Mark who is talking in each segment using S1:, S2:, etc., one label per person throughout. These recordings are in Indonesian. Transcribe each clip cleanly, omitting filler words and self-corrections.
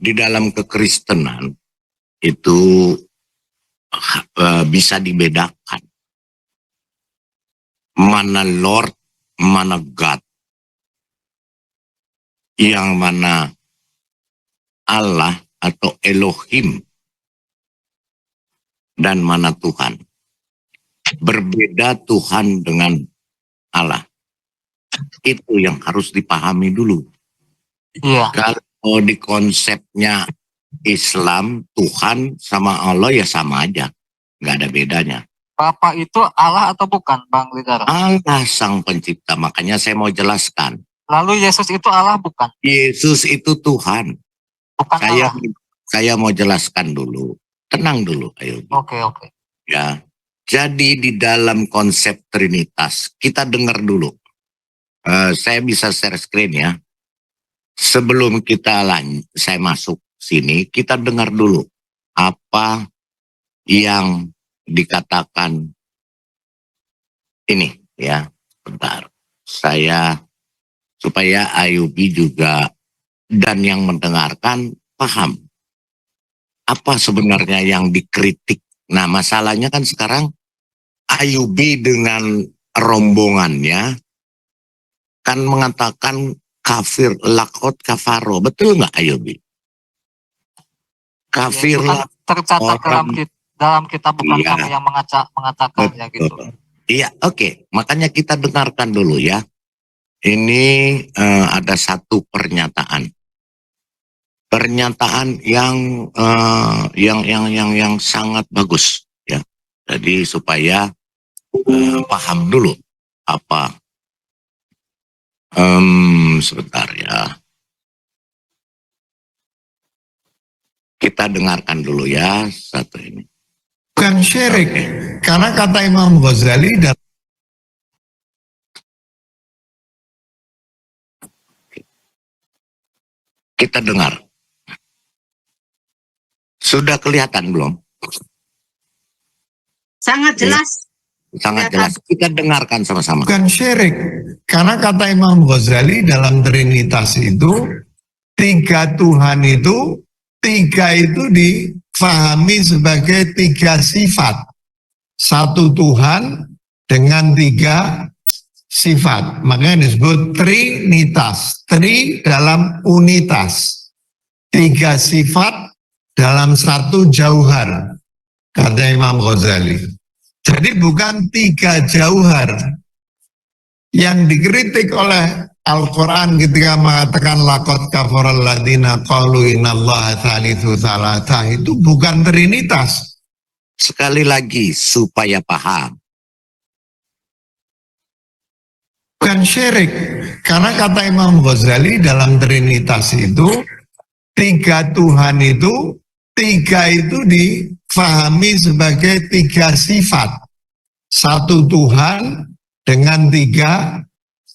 S1: Di dalam kekristenan itu bisa dibedakan mana Lord, mana God, yang mana Allah atau Elohim, dan mana Tuhan. Berbeda Tuhan dengan Allah. Itu yang harus dipahami dulu.
S2: Iya.
S1: Kalau di konsepnya Islam, Tuhan sama Allah ya sama aja. Nggak ada bedanya.
S2: Bapa itu Allah atau bukan, Bang Lidara?
S1: Allah sang pencipta, makanya saya mau jelaskan.
S2: Lalu Yesus itu Allah bukan?
S1: Yesus itu Tuhan.
S2: Bukan Allah.
S1: Saya mau jelaskan dulu. Tenang dulu, ayo.
S2: Oke.
S1: Ya. Jadi di dalam konsep Trinitas, kita dengar dulu. Saya bisa share screen ya. Sebelum saya masuk sini, kita dengar dulu apa yang dikatakan ini ya. Bentar. Supaya Ayubi juga dan yang mendengarkan paham apa sebenarnya yang dikritik. Nah, masalahnya kan sekarang Ayubi dengan rombongannya kan mengatakan kafir lakot kafaro. Betul nggak Ayubi? Kafir
S2: ya, tercatat dalam kitab bukan
S1: iya,
S2: kami yang mengatakan ya gitu.
S1: Iya, oke. Makanya kita dengarkan dulu ya. Ini ada satu pernyataan. Pernyataan yang sangat bagus ya. Jadi supaya paham dulu apa. Sebentar ya. Kita dengarkan dulu ya satu ini.
S3: Bukan syirik, karena kata Imam Ghazali dan
S1: kita dengar. Sudah kelihatan belum?
S4: Sangat jelas.
S1: Sangat jelas. Kita dengarkan sama-sama.
S3: Bukan syirik, karena kata Imam Ghazali dalam Trinitas itu, tiga Tuhan itu, tiga itu difahami sebagai tiga sifat. Satu Tuhan dengan tiga sifat. Makanya disebut Trinitas. Tri dalam unitas. Tiga sifat dalam satu jauhar, kata Imam Ghazali. Jadi bukan tiga jauhar. Yang dikritik oleh Al-Quran ketika mengatakan lakot kafaral ladina qalu innallaha thalithu thalatha, itu bukan Trinitas.
S1: Sekali lagi supaya paham.
S3: Bukan syirik, karena kata Imam Ghazali dalam Trinitas itu, tiga Tuhan itu, tiga itu difahami sebagai tiga sifat. Satu Tuhan dengan tiga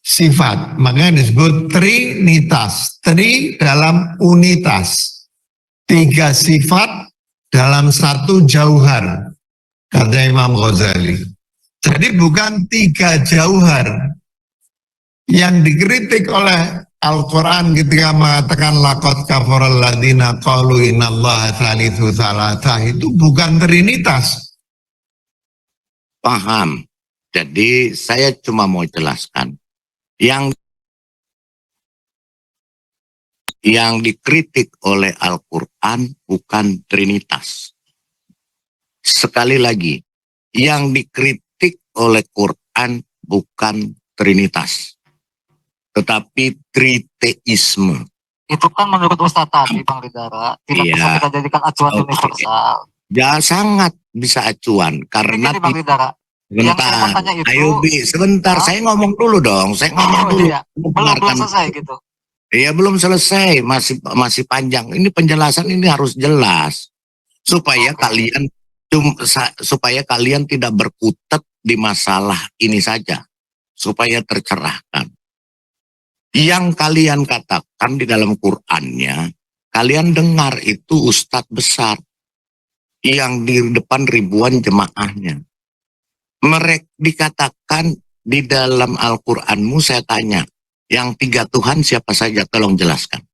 S3: sifat. Makanya disebut Trinitas. Tri dalam unitas. Tiga sifat dalam satu jauhar, kata Imam Ghazali. Jadi bukan tiga jauhar. Yang dikritik oleh Al-Quran ketika mengatakan lakot kafaral ladina qalu innallaha thalithu thalatha, itu bukan Trinitas.
S1: Paham. Jadi saya cuma mau jelaskan. Yang dikritik oleh Al-Quran bukan Trinitas. Sekali lagi, yang dikritik oleh Quran bukan Trinitas, tetapi triteisme.
S2: Itu kan menurut Ustaz tadi, Bang Lidara, tidak bisa kita jadikan acuan universal.
S1: Ya sangat bisa acuan, karena
S2: Bang Lidara,
S1: sebentar, saya ngomong dulu dong, saya ngomong dulu.
S2: Iya. Belum selesai gitu.
S1: Iya, belum selesai, masih panjang. Ini penjelasan ini harus jelas supaya kalian tidak berkutat di masalah ini saja, supaya tercerahkan. Yang kalian katakan di dalam Qur'annya, kalian dengar itu ustadz besar yang di depan ribuan jemaahnya. Mereka dikatakan di dalam Al-Qur'anmu, saya tanya, yang tiga Tuhan siapa saja? Tolong jelaskan.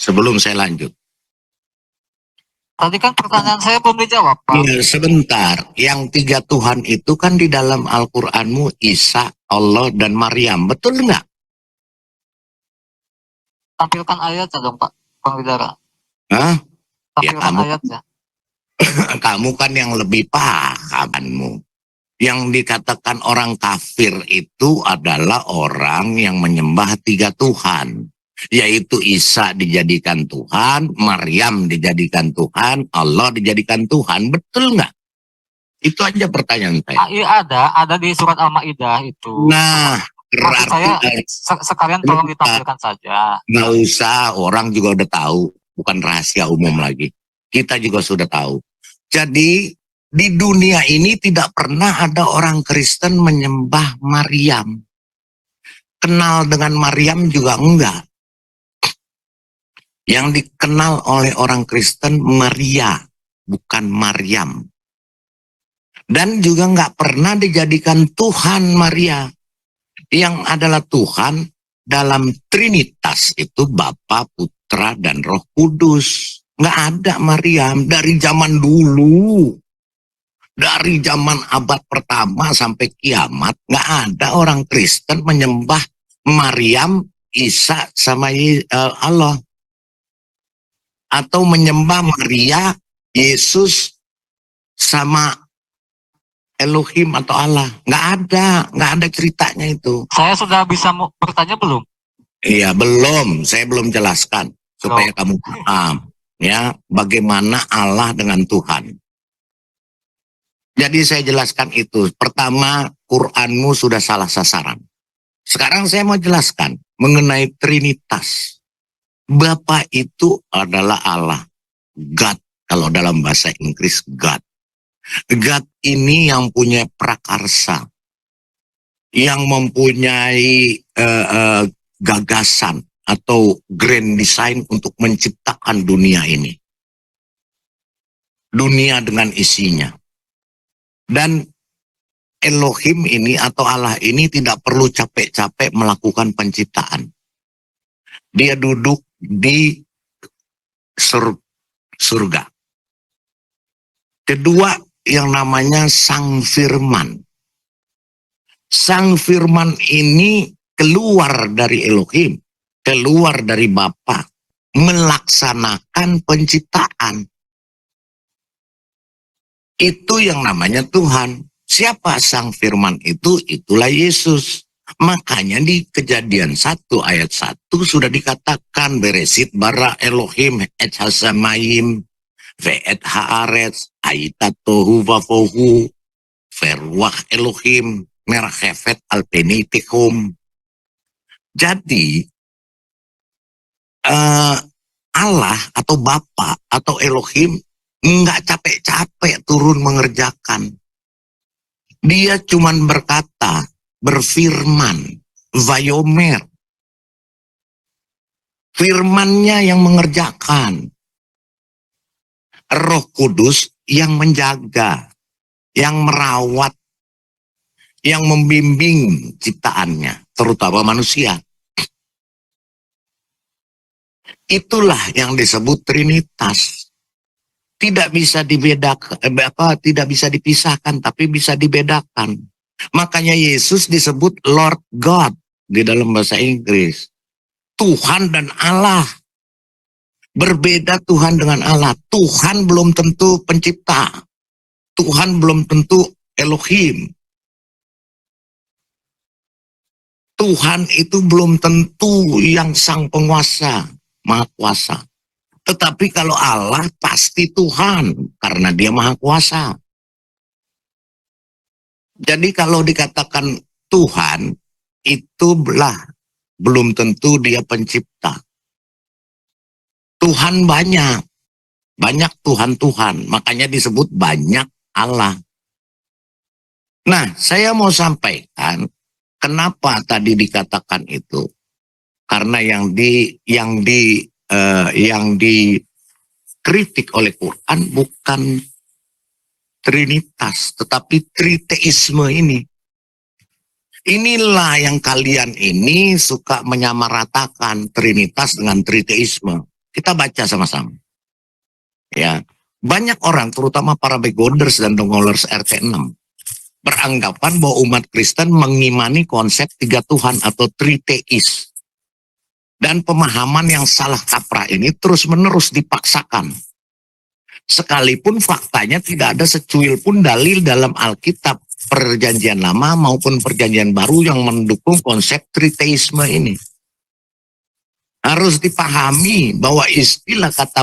S1: Sebelum saya lanjut.
S2: Tadi kan pertanyaan saya belum dijawab, Pak.
S1: Ya, sebentar. Yang 3 Tuhan itu kan di dalam Al-Qur'anmu Isa, Allah, dan Maryam. Betul nggak?
S2: Tampilkan ayatnya dong, Pak Panglidara.
S1: Hah? Ya,
S2: Tampilkan
S1: kamu,
S2: ayatnya.
S1: kamu kan yang lebih pahammu. Yang dikatakan orang kafir itu adalah orang yang menyembah 3 Tuhan. Yaitu Isa dijadikan Tuhan, Maryam dijadikan Tuhan, Allah dijadikan Tuhan. Betul nggak? Itu aja pertanyaan saya.
S2: Iya ada di surat Al-Maidah itu.
S1: Nah,
S2: Maksud saya sekalian tolong ditampilkan saja.
S1: nggak usah, orang juga udah tahu. Bukan rahasia umum lagi. Kita juga sudah tahu. Jadi, di dunia ini tidak pernah ada orang Kristen menyembah Maryam. Kenal dengan Maryam juga enggak. Yang dikenal oleh orang Kristen Maria, bukan Maryam. Dan juga nggak pernah dijadikan Tuhan Maria. Yang adalah Tuhan dalam Trinitas itu Bapa, Putra, dan Roh Kudus. Nggak ada Maryam dari zaman dulu. Dari zaman abad pertama sampai kiamat, nggak ada orang Kristen menyembah Maryam, Isa, sama Allah. Atau menyembah Maria, Yesus, sama Elohim atau Allah. Nggak ada ceritanya itu.
S2: Saya sudah bisa bertanya belum?
S1: Iya, belum. Saya belum jelaskan. Supaya kamu paham. Ya, bagaimana Allah dengan Tuhan. Jadi saya jelaskan itu. Pertama, Quranmu sudah salah sasaran. Sekarang saya mau jelaskan mengenai Trinitas. Bapa itu adalah Allah. God, kalau dalam bahasa Inggris, God. God ini yang punya prakarsa. Yang mempunyai gagasan atau grand design untuk menciptakan dunia ini. Dunia dengan isinya. Dan Elohim ini atau Allah ini tidak perlu capek-capek melakukan penciptaan. Dia duduk di surga. Kedua, yang namanya Sang Firman. Sang Firman ini keluar dari Elohim, keluar dari Bapa, melaksanakan penciptaan. Itu yang namanya Tuhan. Siapa Sang Firman itu? Itulah Yesus. Makanya di Kejadian 1 ayat 1 sudah dikatakan Beresit bara Elohim et hasamayim ve'et haaretz aitat tohu vafohu verwah Elohim merhefet alpenitikum. Jadi Allah atau Bapa atau Elohim nggak capek-capek turun mengerjakan. Dia cuman berkata, berfirman, vayomer. Firmannya yang mengerjakan. Roh Kudus yang menjaga, yang merawat, yang membimbing ciptaannya, terutama manusia. Itulah yang disebut Trinitas. Tidak bisa dibedakan, tidak bisa dipisahkan, tapi bisa dibedakan. Makanya Yesus disebut Lord God di dalam bahasa Inggris. Tuhan dan Allah. Berbeda Tuhan dengan Allah. Tuhan belum tentu pencipta. Tuhan belum tentu Elohim. Tuhan itu belum tentu yang sang penguasa, maha kuasa. Tetapi kalau Allah pasti Tuhan, karena dia maha kuasa. Jadi kalau dikatakan Tuhan, itu belum tentu dia pencipta. Tuhan banyak Tuhan-Tuhan, makanya disebut banyak Allah. Nah, saya mau sampaikan kenapa tadi dikatakan itu. Karena yang dikritik oleh Quran bukan Trinitas, tetapi triteisme ini. Inilah yang kalian ini suka menyamaratakan Trinitas dengan triteisme. Kita baca sama-sama. Ya, banyak orang, terutama para begoders dan dongolers RT6, beranggapan bahwa umat Kristen mengimani konsep tiga Tuhan atau triteis. Dan pemahaman yang salah kaprah ini terus-menerus dipaksakan. Sekalipun faktanya tidak ada secuil pun dalil dalam Alkitab, Perjanjian Lama maupun Perjanjian Baru yang mendukung konsep triteisme ini. Harus dipahami bahwa istilah kata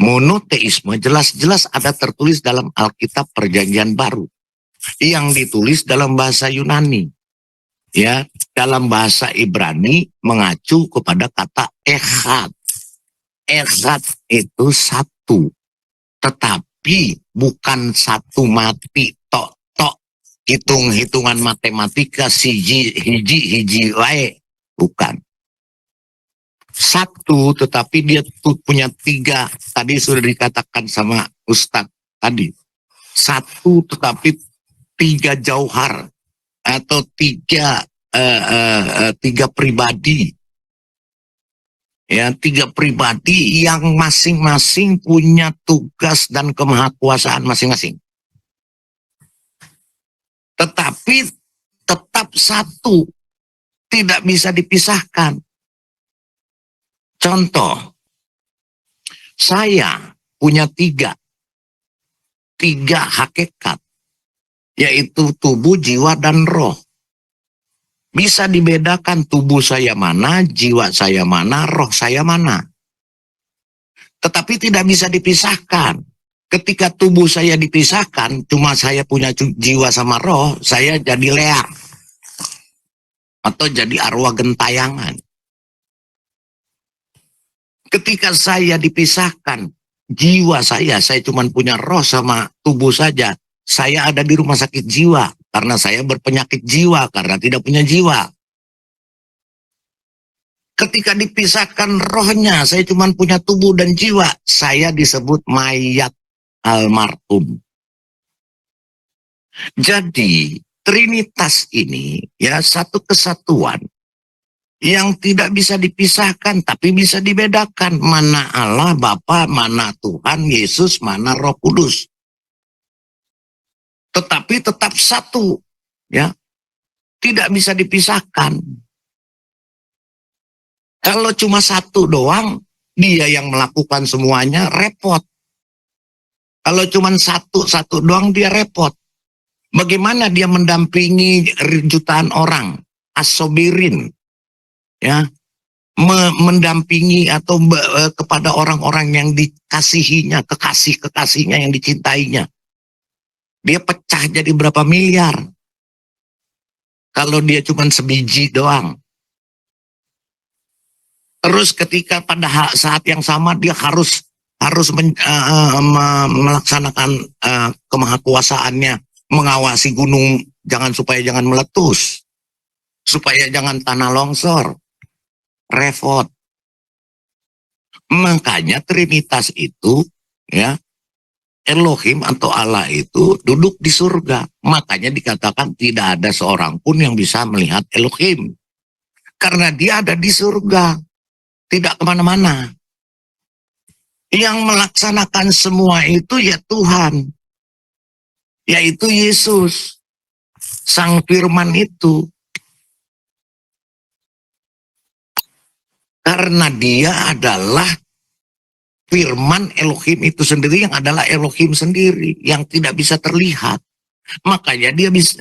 S1: monoteisme jelas-jelas ada tertulis dalam Alkitab Perjanjian Baru yang ditulis dalam bahasa Yunani. Ya, dalam bahasa Ibrani mengacu kepada kata echad. Echad itu satu, tetapi bukan satu mati tok hitung-hitungan matematika hiji wae, bukan. Satu, tetapi dia punya tiga. Tadi sudah dikatakan sama Ustadz tadi. Satu, tetapi tiga jauhar atau tiga pribadi. Ya, tiga pribadi yang masing-masing punya tugas dan kemahakuasaan masing-masing. Tetapi tetap satu, tidak bisa dipisahkan. Contoh, saya punya tiga hakikat, yaitu tubuh, jiwa, dan roh. Bisa dibedakan tubuh saya mana, jiwa saya mana, roh saya mana. Tetapi tidak bisa dipisahkan. Ketika tubuh saya dipisahkan, cuma saya punya jiwa sama roh, saya jadi leak. Atau jadi arwah gentayangan. Ketika saya dipisahkan, jiwa saya cuma punya roh sama tubuh saja. Saya ada di rumah sakit jiwa, karena saya berpenyakit jiwa, karena tidak punya jiwa. Ketika dipisahkan rohnya, saya cuma punya tubuh dan jiwa. Saya disebut mayat almarhum. Jadi, Trinitas ini ya satu kesatuan yang tidak bisa dipisahkan, tapi bisa dibedakan. Mana Allah Bapa, mana Tuhan Yesus, mana Roh Kudus. Tetapi tetap satu, ya, tidak bisa dipisahkan. Kalau cuma satu doang, dia yang melakukan semuanya, repot. Kalau cuma satu doang, dia repot. Bagaimana dia mendampingi jutaan orang, asobirin, ya, mendampingi atau kepada orang-orang yang dikasihinya, kekasihnya yang dicintainya. Dia pecah jadi berapa miliar. Kalau dia cuma sebiji doang. Terus ketika pada saat yang sama dia harus melaksanakan kemahakuasaannya, mengawasi gunung supaya jangan meletus, supaya jangan tanah longsor. Repot. Makanya Trinitas itu, ya, Elohim atau Allah itu duduk di surga. Makanya dikatakan tidak ada seorang pun yang bisa melihat Elohim. Karena dia ada di surga. Tidak kemana-mana. Yang melaksanakan semua itu ya Tuhan. Yaitu Yesus. Sang Firman itu. Karena dia adalah Firman Elohim itu sendiri, yang adalah Elohim sendiri, yang tidak bisa terlihat. Makanya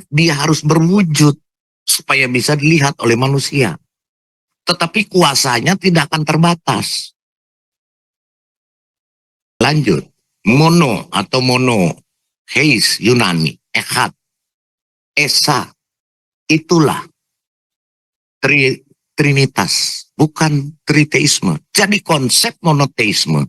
S1: dia harus berwujud supaya bisa dilihat oleh manusia. Tetapi kuasanya tidak akan terbatas. Lanjut. Mono atau heis Yunani, echad, esa, itulah Trinitas, bukan triteisme. Jadi konsep monoteisme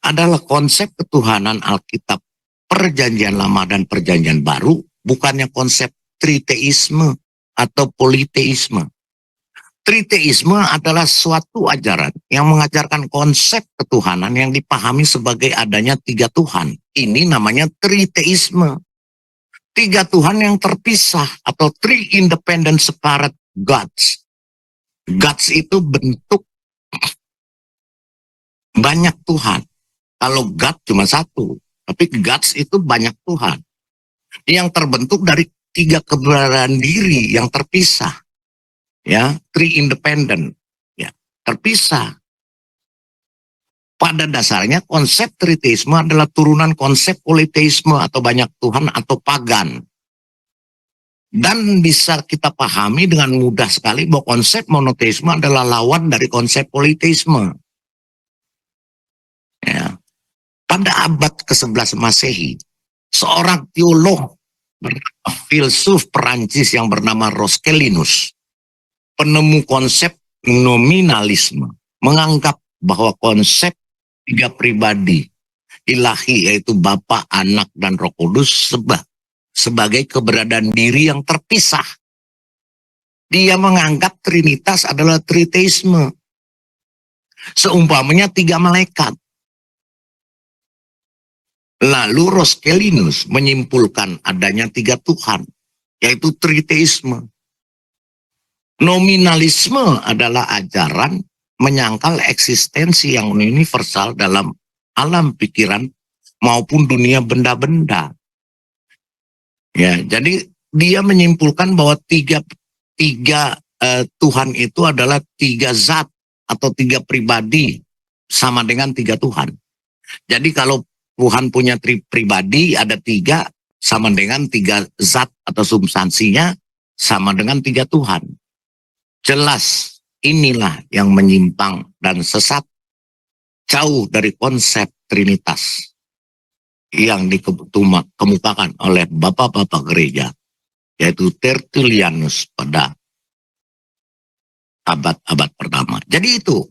S1: adalah konsep ketuhanan Alkitab Perjanjian Lama dan Perjanjian Baru, bukannya konsep triteisme atau politeisme. Triteisme adalah suatu ajaran yang mengajarkan konsep ketuhanan yang dipahami sebagai adanya tiga Tuhan. Ini namanya triteisme. Tiga Tuhan yang terpisah atau three independent separate gods. Gods itu bentuk banyak Tuhan. Kalau God cuma satu, tapi gods itu banyak Tuhan. Yang terbentuk dari 3 keberadaan diri yang terpisah. Ya, 3 independent. Ya, terpisah. Pada dasarnya konsep triteisme adalah turunan konsep politeisme atau banyak Tuhan atau pagan. Dan bisa kita pahami dengan mudah sekali bahwa konsep monoteisme adalah lawan dari konsep politeisme. Ya. Pada abad ke-11 Masehi, seorang teolog filsuf Perancis yang bernama Roscelinus, penemu konsep nominalisme, menganggap bahwa konsep 3 pribadi ilahi yaitu Bapa, Anak, dan Roh Kudus sebagai keberadaan diri yang terpisah. Dia menganggap Trinitas adalah triteisme. Seumpamanya 3 malaikat. Lalu Roscelinus menyimpulkan adanya 3 Tuhan, yaitu triteisme. Nominalisme adalah ajaran menyangkal eksistensi yang universal dalam alam pikiran maupun dunia benda-benda. Ya, jadi dia menyimpulkan bahwa tiga Tuhan itu adalah 3 zat atau 3 pribadi sama dengan 3 Tuhan. Jadi kalau Tuhan punya pribadi ada 3 sama dengan 3 zat atau substansinya sama dengan 3 Tuhan. Jelas inilah yang menyimpang dan sesat, jauh dari konsep Trinitas yang dikemukakan oleh bapak-bapak gereja, yaitu Tertullianus pada abad-abad pertama. Jadi itu